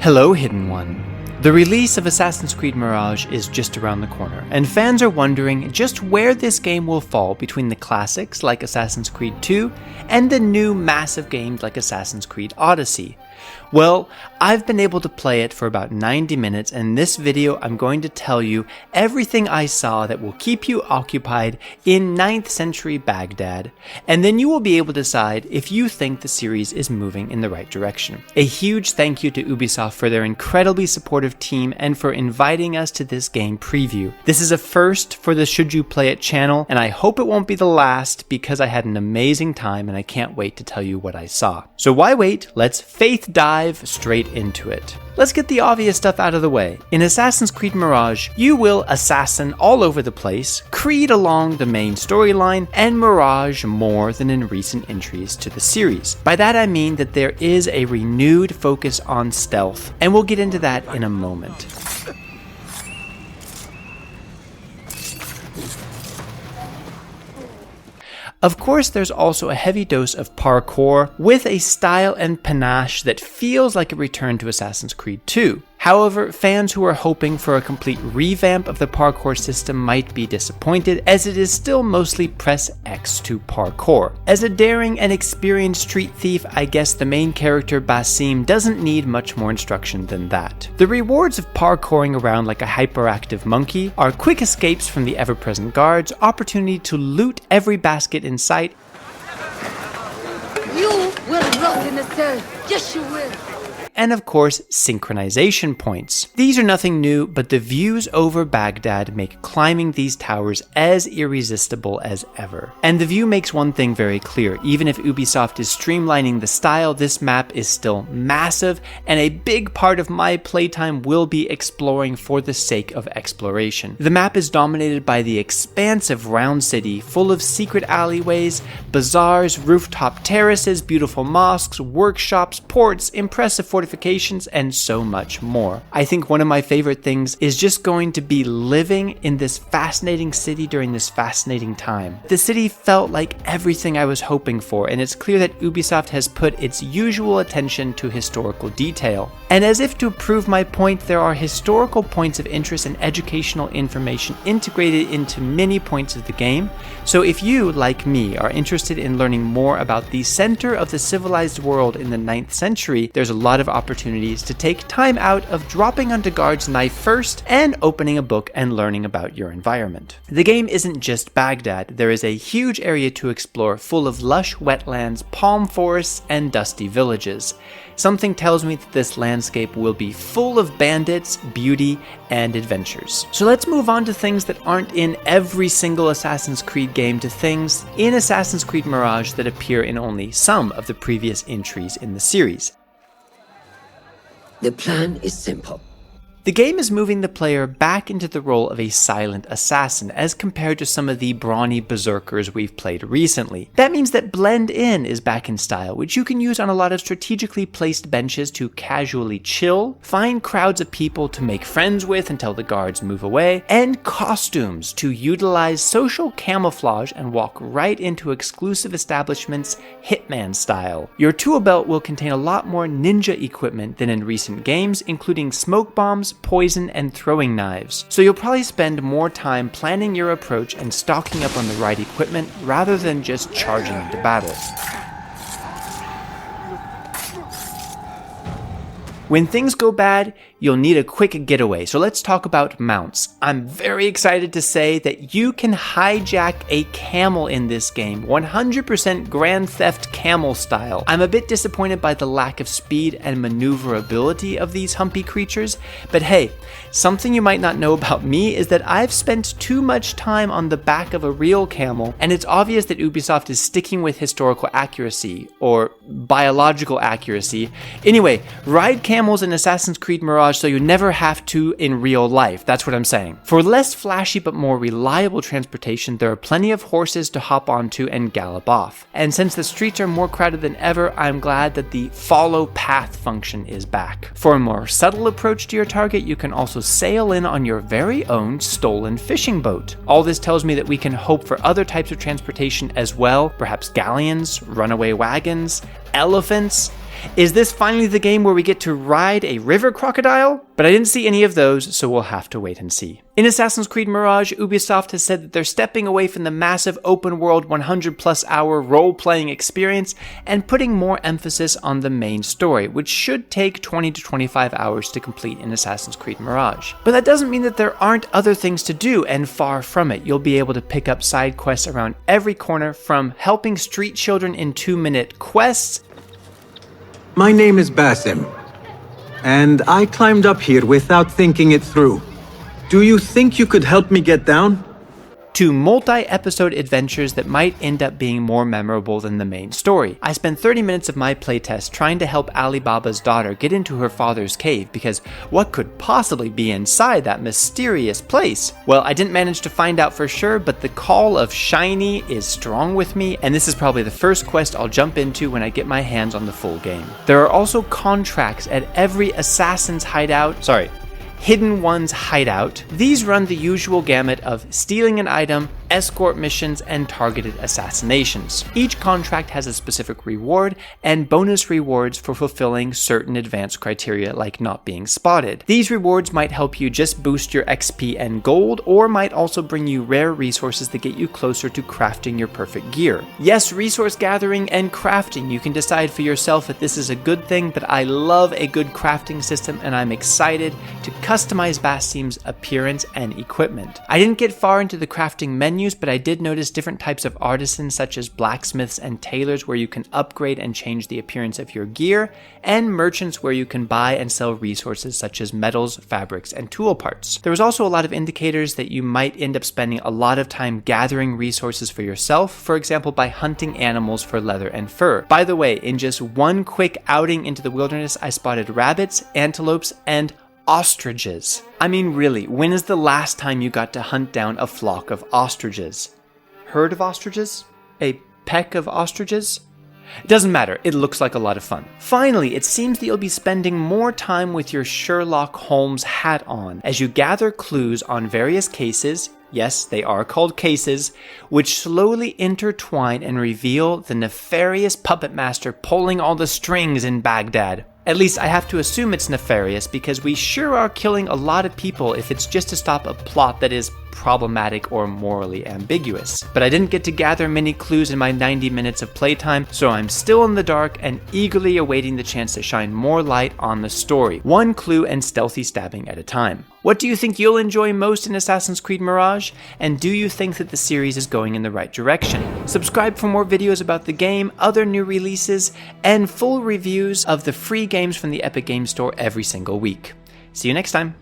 Hello, Hidden One. The release of Assassin's Creed Mirage is just around the corner, and fans are wondering just where this game will fall between the classics like Assassin's Creed 2 and the new massive games like Assassin's Creed Odyssey. Well, I've been able to play it for about 90 minutes, and in this video I'm going to tell you everything I saw that will keep you occupied in 9th century Baghdad, and then you will be able to decide if you think the series is moving in the right direction. A huge thank you to Ubisoft for their incredibly supportive team and for inviting us to this game preview. This is a first for the Should You Play It channel, and I hope it won't be the last because I had an amazing time and I can't wait to tell you what I saw. So why wait? Let's faith dive straight into it. Let's get the obvious stuff out of the way. In Assassin's Creed Mirage, you will assassin all over the place, Creed along the main storyline, and Mirage more than in recent entries to the series. By that I mean that there is a renewed focus on stealth, and we'll get into that in a moment. Of course, there's also a heavy dose of parkour with a style and panache that feels like a return to Assassin's Creed 2. However, fans who are hoping for a complete revamp of the parkour system might be disappointed, as it is still mostly press X to parkour. As a daring and experienced street thief, I guess the main character Basim doesn't need much more instruction than that. The rewards of parkouring around like a hyperactive monkey are quick escapes from the ever-present guards, opportunity to loot every basket in sight, You will rot in a cell. Yes, you will. and of course, synchronization points. These are nothing new, but the views over Baghdad make climbing these towers as irresistible as ever. And the view makes one thing very clear: even if Ubisoft is streamlining the style, this map is still massive, and a big part of my playtime will be exploring for the sake of exploration. The map is dominated by the expansive round city, full of secret alleyways, bazaars, rooftop terraces, beautiful mosques, workshops, ports, impressive fortifications, and so much more. I think one of my favorite things is just going to be living in this fascinating city during this fascinating time. The city felt like everything I was hoping for, and it's clear that Ubisoft has put its usual attention to historical detail. And as if to prove my point, there are historical points of interest and educational information integrated into many points of the game. So if you, like me, are interested in learning more about the center of the civilized world in the 9th century, there's a lot of opportunities to take time out of dropping onto guard's knife first and opening a book and learning about your environment. The game isn't just Baghdad. There is a huge area to explore full of lush wetlands, palm forests, and dusty villages. Something tells me that this landscape will be full of bandits, beauty, and adventures. So let's move on to things that aren't in every single Assassin's Creed game, to things in Assassin's Creed Mirage that appear in only some of the previous entries in the series. The plan is simple. The game is moving the player back into the role of a silent assassin as compared to some of the brawny berserkers we've played recently. That means that blend in is back in style, which you can use on a lot of strategically placed benches to casually chill, find crowds of people to make friends with until the guards move away, and costumes to utilize social camouflage and walk right into exclusive establishments Hitman style. Your tool belt will contain a lot more ninja equipment than in recent games, including smoke bombs, poison, and throwing knives. So you'll probably spend more time planning your approach and stocking up on the right equipment rather than just charging into battle. When things go bad, you'll need a quick getaway, so let's talk about mounts. I'm very excited to say that you can hijack a camel in this game, 100% Grand Theft Camel style. I'm a bit disappointed by the lack of speed and maneuverability of these humpy creatures, but hey, something you might not know about me is that I've spent too much time on the back of a real camel, and it's obvious that Ubisoft is sticking with historical accuracy, or biological accuracy. Anyway, ride camels in Assassin's Creed Mirage so you never have to in real life. That's what I'm saying. For less flashy but more reliable transportation, there are plenty of horses to hop onto and gallop off. And since the streets are more crowded than ever, I'm glad that the follow path function is back. For a more subtle approach to your target, you can also sail in on your very own stolen fishing boat. All this tells me that we can hope for other types of transportation as well, perhaps galleons, runaway wagons, elephants. Is this finally the game where we get to ride a river crocodile? But I didn't see any of those, so we'll have to wait and see. In Assassin's Creed Mirage, Ubisoft has said that they're stepping away from the massive open-world 100-plus hour role-playing experience and putting more emphasis on the main story, which should take 20 to 25 hours to complete in Assassin's Creed Mirage. But that doesn't mean that there aren't other things to do, and far from it. You'll be able to pick up side quests around every corner, from helping street children in 2-minute quests. My name is Basim, and I climbed up here without thinking it through. Do you think you could help me get down? To multi-episode adventures that might end up being more memorable than the main story. I spent 30 minutes of my playtest trying to help Alibaba's daughter get into her father's cave, because what could possibly be inside that mysterious place? Well, I didn't manage to find out for sure, but the call of shiny is strong with me, and this is probably the first quest I'll jump into when I get my hands on the full game. There are also contracts at every assassin's Hidden One's hideout. These run the usual gamut of stealing an item, escort missions, and targeted assassinations. Each contract has a specific reward and bonus rewards for fulfilling certain advanced criteria, like not being spotted. These rewards might help you just boost your XP and gold, or might also bring you rare resources that get you closer to crafting your perfect gear. Yes, resource gathering and crafting. You can decide for yourself if this is a good thing, but I love a good crafting system, and I'm excited to customize Basim's appearance and equipment. I didn't get far into the crafting menus, but I did notice different types of artisans such as blacksmiths and tailors where you can upgrade and change the appearance of your gear, and merchants where you can buy and sell resources such as metals, fabrics, and tool parts. There was also a lot of indicators that you might end up spending a lot of time gathering resources for yourself, for example by hunting animals for leather and fur. By the way, in just one quick outing into the wilderness, I spotted rabbits, antelopes, and ostriches. I mean, really, when is the last time you got to hunt down a flock of ostriches? Herd of ostriches? A peck of ostriches? It doesn't matter, it looks like a lot of fun. Finally, it seems that you'll be spending more time with your Sherlock Holmes hat on as you gather clues on various cases. Yes, they are called cases, which slowly intertwine and reveal the nefarious puppet master pulling all the strings in Baghdad. At least I have to assume it's nefarious, because we sure are killing a lot of people if it's just to stop a plot that is problematic or morally ambiguous. But I didn't get to gather many clues in my 90 minutes of playtime, so I'm still in the dark and eagerly awaiting the chance to shine more light on the story, one clue and stealthy stabbing at a time. What do you think you'll enjoy most in Assassin's Creed Mirage? And do you think that the series is going in the right direction? Subscribe for more videos about the game, other new releases, and full reviews of the free games from the Epic Games Store every single week. See you next time.